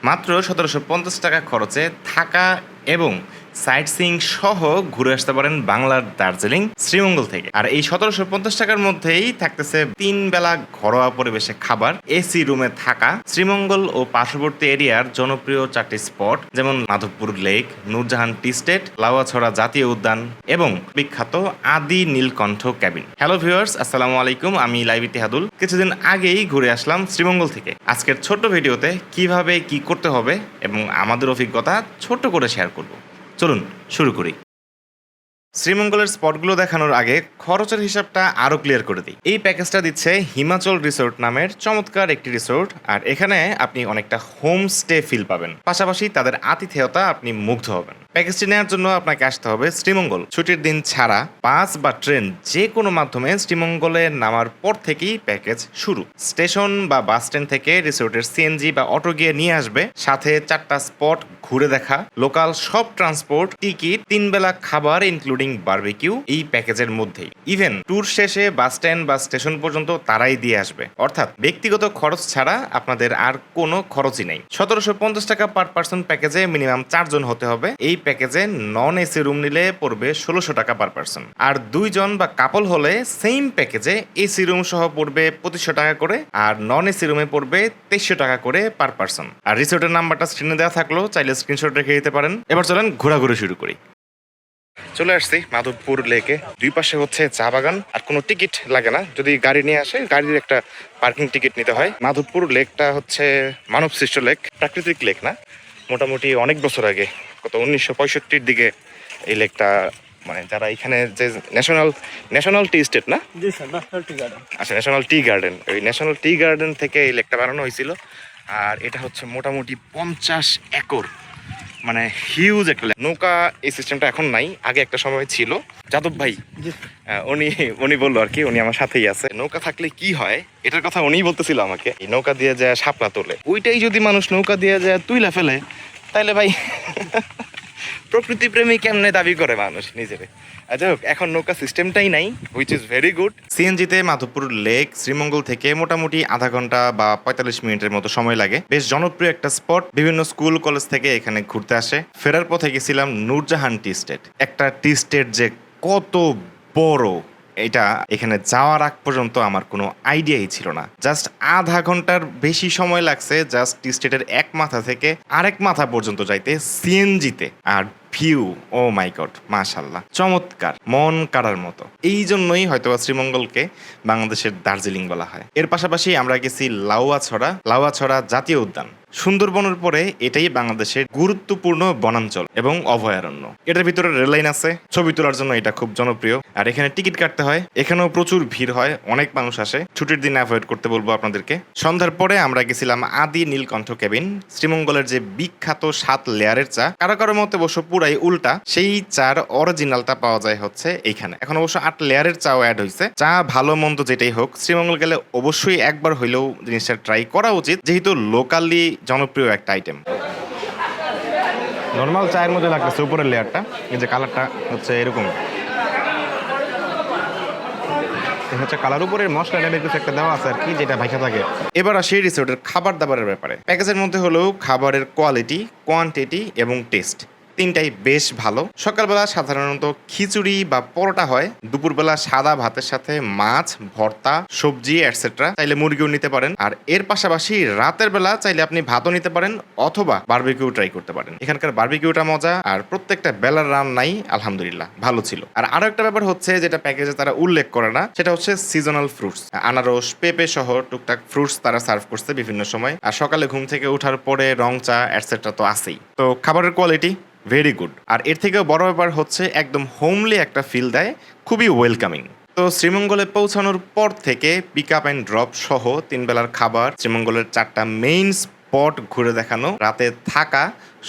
মাত্র ১৭৫০ টাকা খরচে থাকা এবং সাইট সিইং সহ ঘুরে আসতে পারেন বাংলার দার্জিলিং শ্রীমঙ্গল থেকে। আর এই ১৭৫০ টাকার মধ্যেই থাকতেছে ৩ বেলা ঘরোয়া পরিবেশে খাবার, এসি রুমে থাকা, শ্রীমঙ্গল ও পার্শ্ববর্তী এরিয়ার জনপ্রিয় ৪টি স্পট যেমন মাধবপুর লেক, নূরজাহান টি স্টেট, লাউয়াছড়া জাতীয় উদ্যান এবং বিখ্যাত আদি নীলকণ্ঠ ক্যাবিন। হ্যালো ভিউয়ার্স, আসসালামু আলাইকুম। আমি লাইভ ইতিহাদুল। কিছুদিন আগেই ঘুরে আসলাম শ্রীমঙ্গল থেকে। আজকের ছোট্ট ভিডিওতে কিভাবে কি করতে হবে এবং আমাদের অভিজ্ঞতা ছোট্ট করে শেয়ার করব। চলুন শুরু করি। শ্রীমঙ্গলের স্পটগুলো দেখানোর আগে খরচের হিসাবটা আরও ক্লিয়ার করে দিই। এই প্যাকেজটা দিচ্ছে হিমাচল রিসোর্ট নামের চমৎকার একটি রিসোর্ট। আর এখানে আপনি অনেকটা হোমস্টে ফিল পাবেন, পাশাপাশি তাদের আতিথেয়তা আপনি মুগ্ধ হবেন। প্যাকেজটি নেওয়ার জন্য আপনাকে আসতে হবে শ্রীমঙ্গল। ছুটির দিন ছাড়া বাস বা ট্রেন যে কোনো মাধ্যমে শ্রীমঙ্গলে নামার পর থেকেই প্যাকেজ শুরু। স্টেশন বা বাস স্ট্যান্ড থেকে রিসোর্টের সিএনজি বা অটো গিয়ে নিয়ে আসবে, সাথে 4টা স্পট ঘুরে দেখা, লোকাল সব ট্রান্সপোর্ট, টিকিট, 3 বেলা খাবার ইনক্লুডিং বারবিকিউ এই প্যাকেজের মধ্যেই। ইভেন ট্যুর শেষে বাস স্ট্যান্ড বা স্টেশন পর্যন্ত তারাই দিয়ে আসবে। অর্থাৎ ব্যক্তিগত খরচ ছাড়া আপনাদের আর কোনো খরচই নেই। ১৭৫০ টাকা পার পার্সন প্যাকেজে মিনিমাম 4 জন হতে হবে। এই প্যাকেজে নন এসি রুম নিলে পড়বে ১৬০০ টাকা পার পার্সন। আর 2 জন বা কাপল হলে সেম প্যাকেজে এসি রুম সহ পড়বে ২৫০০ টাকা করে, আর নন এসি রুমে পড়বে ২৩০০ টাকা করে পার পার্সন। আর রিসোর্টের নাম্বারটা স্ক্রিনে দেওয়া থাকলো, চাইলে স্ক্রিনশট রেখে দিতে পারেন। এবার চলেন ঘোরাঘুরি শুরু করি। চলে আসছি মাধবপুর লেকে। দুই পাশে হচ্ছে চা বাগান, আর কোনো টিকিট লাগে না। যদি গাড়ি নিয়ে আসে, গাড়ির একটা পার্কিং টিকিট নিতে হয়। মাধবপুর লেকটা হচ্ছে মানব সৃষ্ট লেক, প্রাকৃতিক লেক না। মোটামুটি অনেক বছর আগে, কত ১৯৬৫-র দিকে এই লেকটা, মানে যারা এখানে যে ন্যাশনাল টি স্টেট না, আচ্ছা ন্যাশনাল টি গার্ডেন, ওই ন্যাশনাল টি গার্ডেন থেকে এই লেকটা বানানো হয়েছিল। আর এটা হচ্ছে মোটামুটি 50 একর, মানে হিউজ একটা লেক। নৌকা এই সিস্টেমটা এখন নাই, আগে একটা সময় ছিল। যাদব ভাই উনি বললো আর কি, উনি আমার সাথেই আছে। নৌকা থাকলে কি হয় এটার কথা উনিই বলতেছিল আমাকে। এই নৌকা দিয়ে যায় শাপলা তোলে, ওইটাই যদি মানুষ নৌকা দিয়ে যায় তুইলা ফেলে, তাইলে ভাই প্রকৃতি প্রেমী কেমনে দাবি করে মানুষ নিজেরে। যাই হোক, এখন নৌকা সিস্টেমটাই নাই, হুইচ ইজ ভেরি গুড। সিএনজিতে মাধবপুর লেক শ্রীমঙ্গল থেকে মোটামুটি আধা ঘন্টা বা ৪৫ মিনিটের মতো সময় লাগে। বেশ জনপ্রিয় একটা স্পট, বিভিন্ন স্কুল কলেজ থেকে এখানে ঘুরতে আসে। ফেরার পথে গেছিলাম নূরজাহান টি স্টেট। একটা টি স্টেট যে কত বড়, এটা এখানে যাওয়ার আগ পর্যন্ত আমার কোনো আইডিয়াই ছিল না। জাস্ট আধা ঘন্টার বেশি সময় লাগছে জাস্ট টি স্টেটের এক মাথা থেকে আরেক মাথা পর্যন্ত যাইতে সিএনজিতে। আর ভিউ, ও মাই গড, মাশাল্লাহ, চমৎকার, মন কাড়ার মতো। এই জন্যই হয়তো শ্রীমঙ্গলকে বাংলাদেশের দার্জিলিং বলা হয়। এর পাশাপাশি আমরা গেছি লাউয়াছড়া জাতীয় উদ্যান। সুন্দরবনের পরে এটাই বাংলাদেশের গুরুত্বপূর্ণ বনাঞ্চল এবং অভয়ারণ্য। এটার ভিতরে রেল লাইন আছে, ছবি তোলার জন্য এটা খুব জনপ্রিয়। আর এখানে টিকিট কাটতে হয়, এখানেও প্রচুর ভিড় হয়, অনেক মানুষ আসে। ছুটির দিন অ্যাভয়েড করতে বলবো আপনাদেরকে। সন্ধ্যার পরে আমরা গেছিলাম আদি নীলকণ্ঠ ক্যাবিন। শ্রীমঙ্গলের যে বিখ্যাত 7 লেয়ারের চা, কারো কারো মতে অবশ্য পুরাই উল্টা, সেই চার অরিজিনালটা পাওয়া যায় হচ্ছে এইখানে। এখন অবশ্য 8 লেয়ারের চাও অ্যাড হয়েছে। চা ভালো মন্দ যেটাই হোক, শ্রীমঙ্গল গেলে অবশ্যই একবার হইলেও জিনিসটা ট্রাই করা উচিত, যেহেতু লোকালি জনপ্রিয় একটা আইটেম। নর্মাল চায়ের মধ্যে লাগতেছে উপরের লেয়ারটা, এই যে কালারটা হচ্ছে এরকম হচ্ছে, কালার উপরে মশলা টাইপের কিছু একটা দেওয়া আছে আর কি, যেটা ভাইসা থাকে। এবার আসি রিসোর্টের খাবার দাবারের ব্যাপারে। প্যাকেজের মধ্যে হলেও খাবারের কোয়ালিটি, কোয়ান্টিটি এবং টেস্ট তিনটাই বেশ ভালো। সকালবেলা সাধারণত খিচুড়ি বা পরোটা হয়, দুপুরবেলা সাদা ভাতের সাথে মাছ, ভর্তা, সবজি এটসেট্রা, চাইলে মুরগিও নিতে পারেন। আর এর পাশাপাশি রাতের বেলা চাইলে আপনি ভাতও নিতে পারেন অথবা বারবিকিউ ট্রাই করতে পারেন। এখানকার বারবিকিউটা মজা, আর প্রত্যেকটা বেলার রান্নাই আলহামদুলিল্লাহ ভালো ছিল। আর আরো একটা ব্যাপার হচ্ছে, যেটা প্যাকেজে তারা উল্লেখ করে না, সেটা হচ্ছে সিজনাল ফ্রুটস। আনারস, পেঁপে সহ টুকটাক ফ্রুটস তারা সার্ভ করছে বিভিন্ন সময়। আর সকালে ঘুম থেকে ওঠার পরে রং চা এটসেট্রা তো আছেই। তো খাবারের কোয়ালিটি ভেরি গুড। আর এর থেকেও বড় ব্যাপার হচ্ছে একদম হোমলি একটা ফিল দেয়, খুবই ওয়েলকামিং। তো শ্রীমঙ্গলে পৌঁছানোর পর থেকে পিক আপ অ্যান্ড ড্রপ সহ 3 বেলার খাবার, শ্রীমঙ্গলের 4টা মেইন স্পট ঘুরে দেখানো, রাতে থাকা,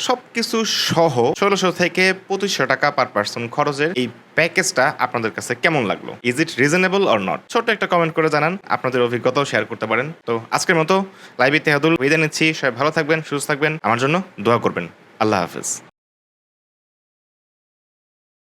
সবকিছু সহ ১৬০০ থেকে ২৫০০ টাকা পার পার্সন খরচের এই প্যাকেজটা আপনাদের কাছে কেমন লাগলো? Is it reasonable or not? ছোট্ট একটা কমেন্ট করে জানান, আপনাদের অভিজ্ঞতাও শেয়ার করতে পারেন। তো আজকের মতো লাইভ ইতিহাদুল বিদায় নিচ্ছি। সবাই ভালো থাকবেন, সুস্থ থাকবেন, আমার জন্য দোয়া করবেন। আল্লাহ হাফেজ।